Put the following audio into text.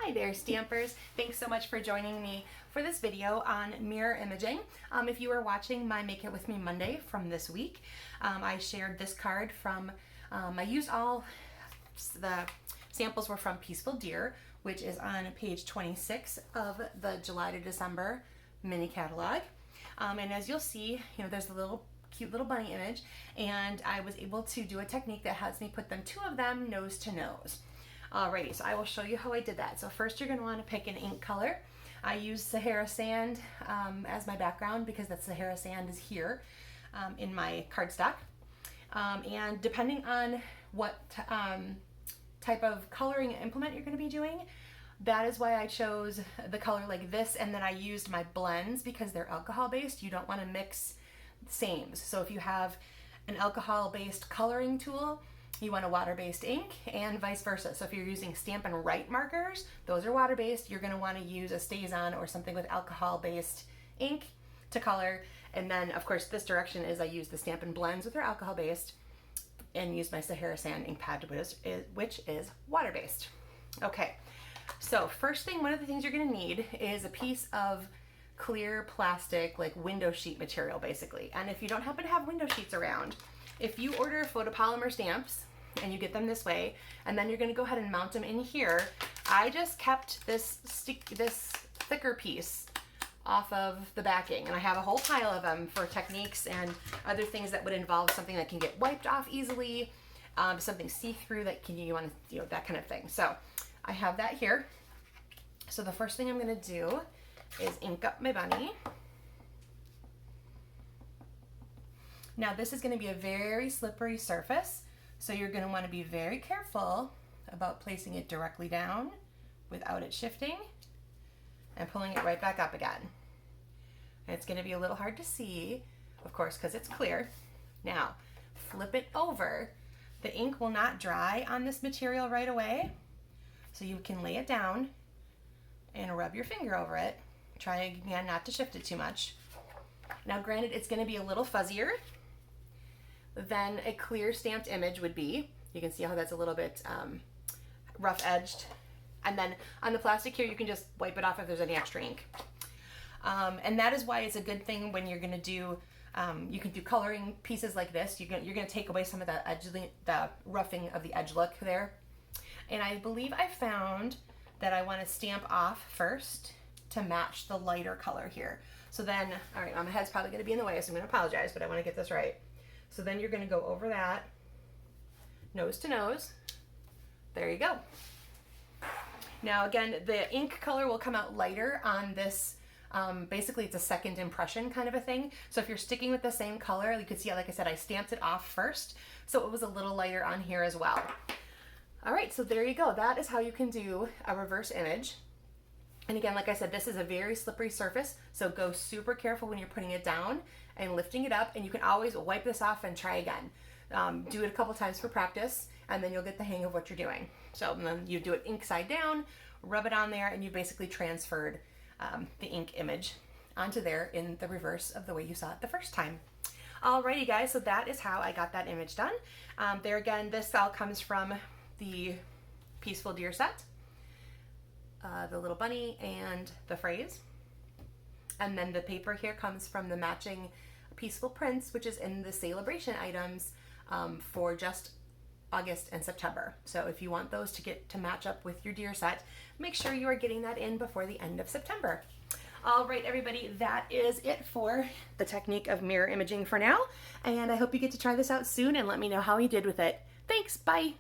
Hi there, stampers. Thanks so much for joining me for this video on mirror imaging. If you were watching my Make It With Me Monday from this week, I shared this card from, I used all the samples were from Peaceful Deer, which is on page 26 of the July to December mini catalog. And as you'll see, there's a cute little bunny image, and I was able to do a technique that has me put them, two of them, nose to nose. Alrighty, so I will show you how I did that. So first you're going to want to pick an ink color. I use Sahara Sand as my background because that Sahara Sand is here in my cardstock. And depending on what type of coloring implement you're going to be doing, that is why I chose the color like this, and then I used my blends because they're alcohol based. You don't want to mix sames. So if you have an alcohol based coloring tool, you want a water-based ink, and vice versa. So if you're using Stampin' Write markers, those are water-based. You're going to want to use a StazOn or something with alcohol-based ink to color. And then, of course, this direction is I use the Stampin' Blends with their alcohol-based and use my Sahara Sand ink pad, which is water-based. Okay, so first thing, one of the things you're going to need is a piece of clear plastic, like window sheet material, basically. And if you don't happen to have window sheets around, if you order photopolymer stamps and you get them this way, and then you're going to go ahead and mount them in here, I just kept this thicker piece off of the backing, and I have a whole pile of them for techniques and other things that would involve something that can get wiped off easily, something see-through that that kind of thing. So I have that here. So the first thing I'm going to do is ink up my bunny. Now this is going to be a very slippery surface, so you're going to want to be very careful about placing it directly down without it shifting and pulling it right back up again. And it's going to be a little hard to see, of course, because it's clear. Now flip it over. The ink will not dry on this material right away, so you can lay it down and rub your finger over it. Try again not to shift it too much. Now granted, it's going to be a little fuzzier than a clear stamped image would be. You can see how that's a little bit rough edged. And then on the plastic here, you can just wipe it off if there's any extra ink. And that is why it's a good thing when you're gonna do, you can do coloring pieces like this. You're gonna take away some of the roughing of the edge look there. And I believe I found that I wanna stamp off first to match the lighter color here. So then, all right, my head's probably gonna be in the way, so I'm gonna apologize, but I wanna get this right. So then you're gonna go over that, nose to nose. There you go. Now again, the ink color will come out lighter on this. Basically it's a second impression kind of a thing. So if you're sticking with the same color, you can see, like I said, I stamped it off first, so it was a little lighter on here as well. All right, so there you go. That is how you can do a reverse image. And again, like I said, this is a very slippery surface, so go super careful when you're putting it down and lifting it up, and you can always wipe this off and try again. Do it a couple times for practice, and then you'll get the hang of what you're doing. So then you do it ink side down, rub it on there, and you basically transferred the ink image onto there in the reverse of the way you saw it the first time. Alrighty guys, so that is how I got that image done. There again, this all comes from the Peaceful Deer set. The little bunny and the phrase. And then the paper here comes from the matching Peaceful Prints, which is in the celebration items for just August and September. So if you want those to match up with your deer set, make sure you are getting that in before the end of September. All right, everybody, that is it for the technique of mirror imaging for now. And I hope you get to try this out soon and let me know how you did with it. Thanks, bye.